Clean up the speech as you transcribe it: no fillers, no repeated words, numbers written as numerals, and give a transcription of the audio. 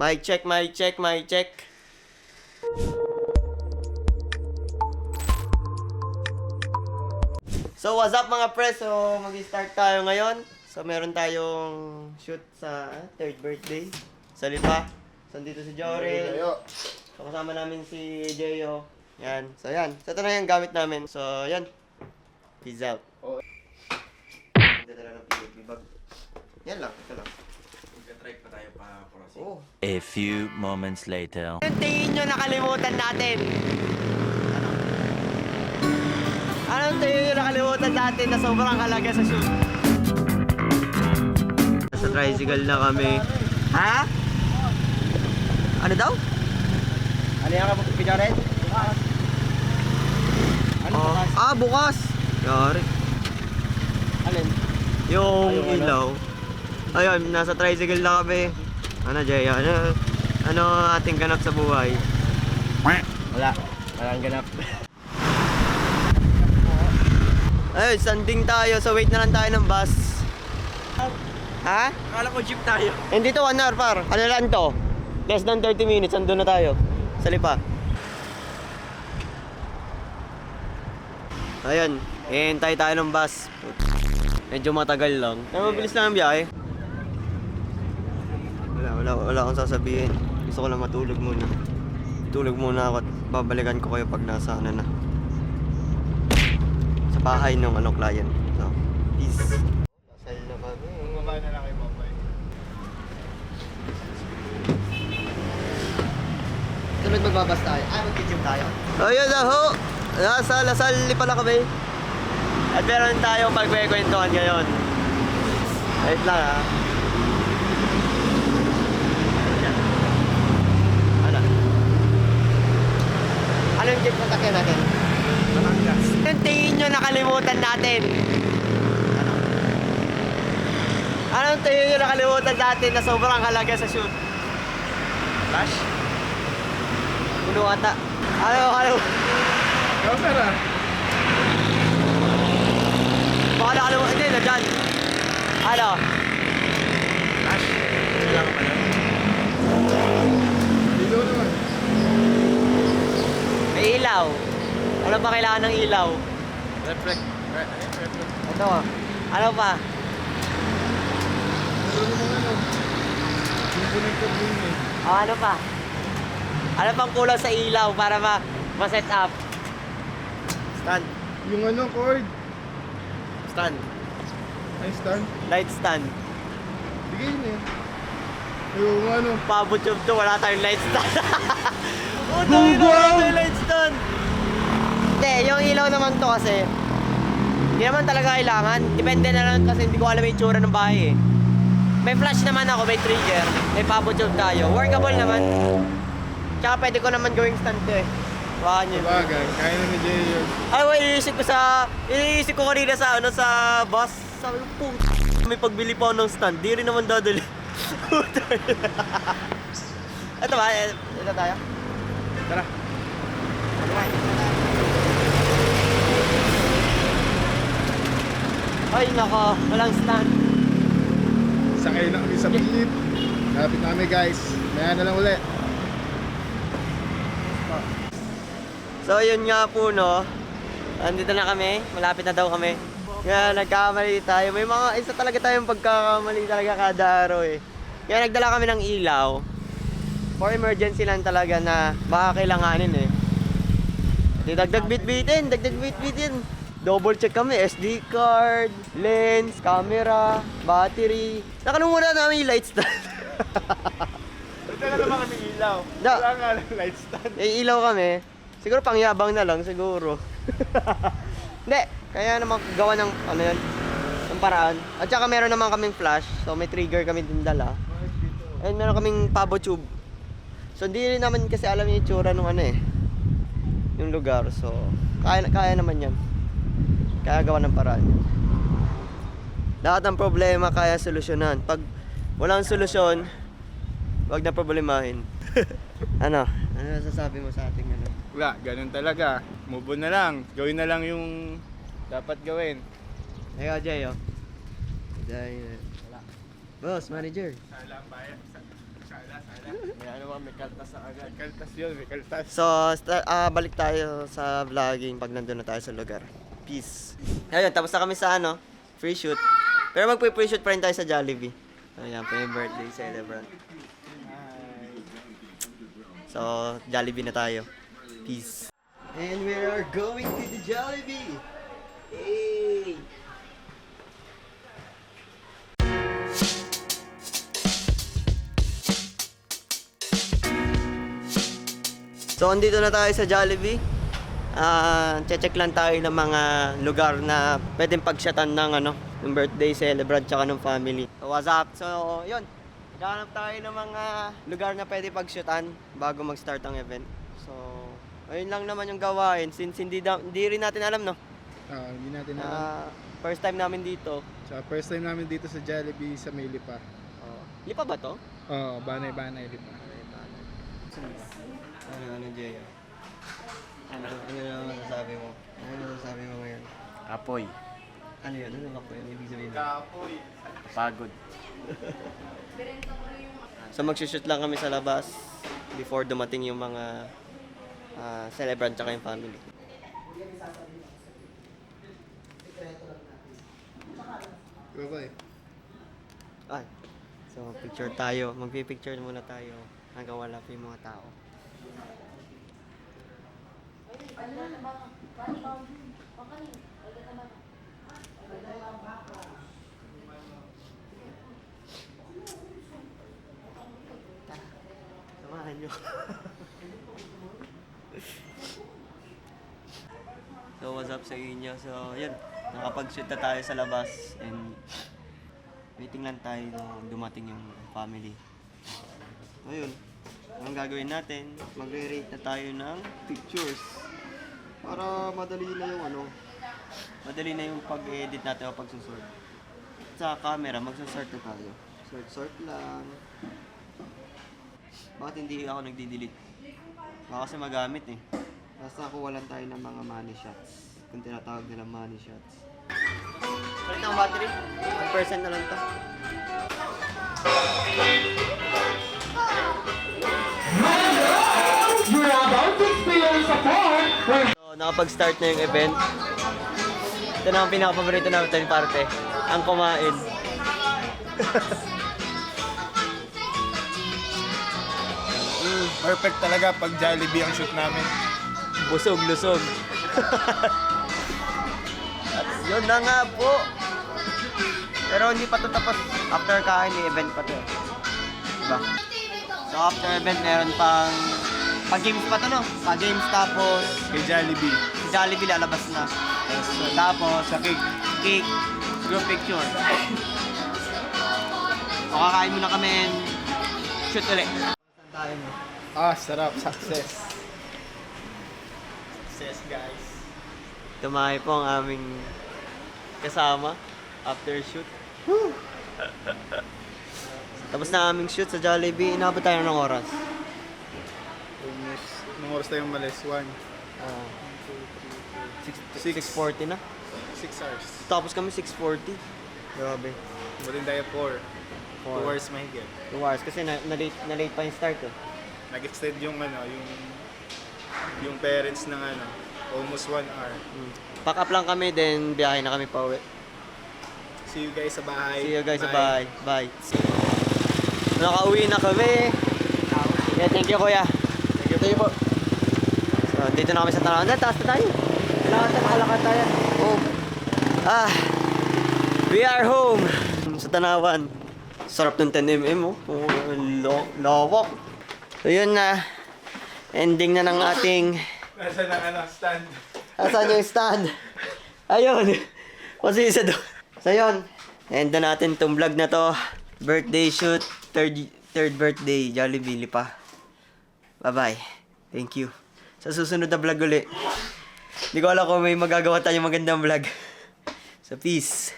Mic check, mic check, mic check. So what's up mga pre? So mag-start tayo ngayon. So meron tayong shoot sa third birthday sa Lipa. So dito si Jory. So kasama namin si Jeyo. Yan. So yan. So ito na yung gamit namin. So yan. Peace out. Hindi talaga ng bag. Yan lang. Ito lang. Mag-try pa tayo pa crossing. Oh. A few moments later. Yung tingin nyo nakalimutan natin? Anong tingin nyo nakalimutan natin na sobrang halaga sa shoot? Nasa tricycle na kami. Ha? Ano daw? Ano yan ka po, Pijaret? Bukas. Ano Oh. bukas? Ah, bukas! Yari. Alin? Yung Ayun, ilaw. Ayun, nasa tricycle na kami. Ano, Jay? Ano ating ganap sa buhay? Wala. Walang ganap. Ayun, sanding tayo. So wait na lang tayo ng bus. Ha? Akala ko jeep tayo. Hindi to 1 hour par. Ano lang to? Less than 30 minutes. Andun na tayo. Sa Lipa. Ayun. Hihintay tayo ng bus. Medyo matagal lang. Ay, mabilis lang ang biyahe. Wala akong sasabihin. Gusto ko lang matulog muna. Tulog muna ako at babalikan ko kayo pag nasa ano na. Sa bahay ng client. So, peace. Sal na kami. Bumaba na lang kay Boboy. Sunod magbabas tayo. Ay, mag-gym tayo. Ayun na ho! Nasa Lasal pala kami. At meron tayong pagkwentuhan ngayon. Wait lang ha. Ayan. Ano? Ano yung jeep na takyan natin? Batangas. Yung tingin nyo nakalimutan natin? Ano? Anong tingin nyo nakalimutan natin na sobrang halaga sa shoot? Flash? Puno ata. Ano? Camera. Baka nakalimutan. Hindi, na dyan. Ano? Flash? Wala ka pala. Dito naman. May ilaw. Ano ba kailangan ng ilaw? Reflect. Reflect. Ito. Ano pa? Ano naman ano? Component ko din eh. Ano pa? Ano pang kulang sa ilaw para ma-set up? Stand. Yung ano, cord. Stand. Ay, stand. Light stand. Bigay yun eh. Yung ano. Pabot yung to, wala tayong light stand. Wala tayong light stand. Hindi, yung ilaw naman to kasi hindi naman talaga kailangan. Depende na lang kasi hindi ko alam yung itsura ng bahay eh. May flash naman ako, may trigger. May pabot yung tayo. Workable naman. Tsaka pwede ko naman gawing stand to eh. Baka nyo. Sabagay, kaya na ni Jay yun. Ay, iniisip ko kanina sa bus. Sabi ko, may pagbili pa ako ng stand. Di rin naman dadali. Ito ba? Ito tayo? Tara. Ay, nako. Walang stand. Sakay na kami sa jeep. Lapit namin guys. Maya na lang uli. So, yun nga po, no. Andito na kami. Malapit na daw kami. Kaya nagkamali tayo. May mga isa talaga tayong pagkakamali talaga kada araw eh. Kaya nagdala kami ng ilaw. For emergency lang talaga na baka kailanganin eh. Di dagdag bitbitin. Double check kami, SD card, lens, camera, battery. Nakalunguna namin yung light stand. Ito na naman kami ilaw. Da. Wala nga lang light stand. May ilaw kami. Siguro pangyabang na lang, siguro. Hindi, kaya naman gawa ng, ano yun, ng paraan. At saka meron naman kaming flash, so may trigger kami din dala. And meron kaming pabo tube. So hindi rin naman kasi alam yung itsura nung ano eh, yung lugar. So, kaya naman yan. Kaya gawa ng paraan. Lahat ng problema kaya solusyonan. Pag walang solusyon, wag na problemahin. Ano sasabi mo sa ating ano? Wala, ganun talaga. Move on na lang. Gawin na lang yung dapat gawin. Ikaw, Jay, oh. Jay, Wala. boss, manager. Sala ang bayan. Sala. May kaltas yun, may kaltas. So, balik tayo sa vlogging pag nandun na tayo sa lugar. Peace. Ayun, tapos na kami sa free shoot. Pero magpe-free shoot pa rin tayo sa Jollibee. Ayan po yung birthday celebrant. So, Jollibee na tayo. Peace. And we are going to the Jollibee! Hey! So, andito na tayo sa Jollibee. Check lang tayo ng mga lugar na pwedeng pagshotan ng ng birthday celebrant tsaka ng family. So, what's up? So, yun. Naghahanap tayo ng mga lugar na pwede pagshotan bago mag-start ang event. So, ayun lang naman yung gawain since hindi rin natin alam, no? Hindi natin alam. First time namin dito. So, first time namin dito sa Jollibee sa may Lipa. Lipa ba to? Oo, Banay Lipa. Ano, Jay? Ano na masasabi mo? Ano masasabi mo ngayon? Apoy. Ano yun? Ano kapoy? Ano ibig sabihin? Kapoy. Pagod. So magsushoot lang kami sa labas before dumating yung mga celebrant tsaka yung family. Bye-bye. Ay. So picture tayo. Magpipicture muna tayo hanggang wala pa yung mga tao. Samahan nyo. So what's up sa inyo? So yun, nakapag-shoot na tayo sa labas and waiting lang tayo na dumating yung family. Ayun, anong gagawin natin? Magre-rate na tayo ng pictures para madali na yung madali na yung pag-edit natin o pagsusort. Sa camera, magsasort na tayo. Sort lang. Bakit hindi ako nagdi-delete? Baka kasi magamit eh. Basta nakuha lang tayo ng mga money shots. Kung tinatawag nila money shots. Palit ang battery. 1% na lang to. So, nakapag-start na yung event. Ito na ang pinaka-paborito namin parte. Ang kumain. Perfect talaga pag Jollibee ang shoot namin. Busog, lusog. At yun na nga po. Pero hindi pa ito tapos. After kain, may event pa ito. Diba? So after event, meron pang pag-games pa ito, no? Pag-games tapos Kay Jollibee. si Jollibee lalabas na. So, tapos Sa cake. cake, group picture. So kakain muna kami and shoot ulit. Saan tayo mo? Sarap. Success. Success, guys. Tumahay po ang aming kasama after shoot. Tapos na aming shoot sa Jollibee. Inabot tayo ng oras. Nung oras tayong malis, 1. 6:40 na. 6 hours. Tapos kami 6:40. Grabe. Muling tayo 4. 2 hours mahigit. 2 hours kasi na-late pa yung start eh. Nag-extend yung yung parents ng almost 1 hour. Pack up lang kami, then biyahe na kami pa uwi. See you guys sa bahay. See you guys sa Bye. bahay. Bye. Nakauwi na kami. Yeah, thank you kuya. Thank you po. So, dito na kami sa Tanawan. Taas na tayo. Lakad tayo. Oh. We are home. Sa Tanawan. Sarap ng 10mm oh. Lawak. So yun na. Ending na ng ating... Nasaan ang stand? Asan yung stand? Ayun. Kasi isa doon. So yun. End na natin tong vlog na to. Birthday shoot. Third birthday. Jollibee Lipa. Bye-bye. Thank you. Sa susunod na vlog uli. Hindi ko alam kung may magagawa tayong magandang vlog. So peace.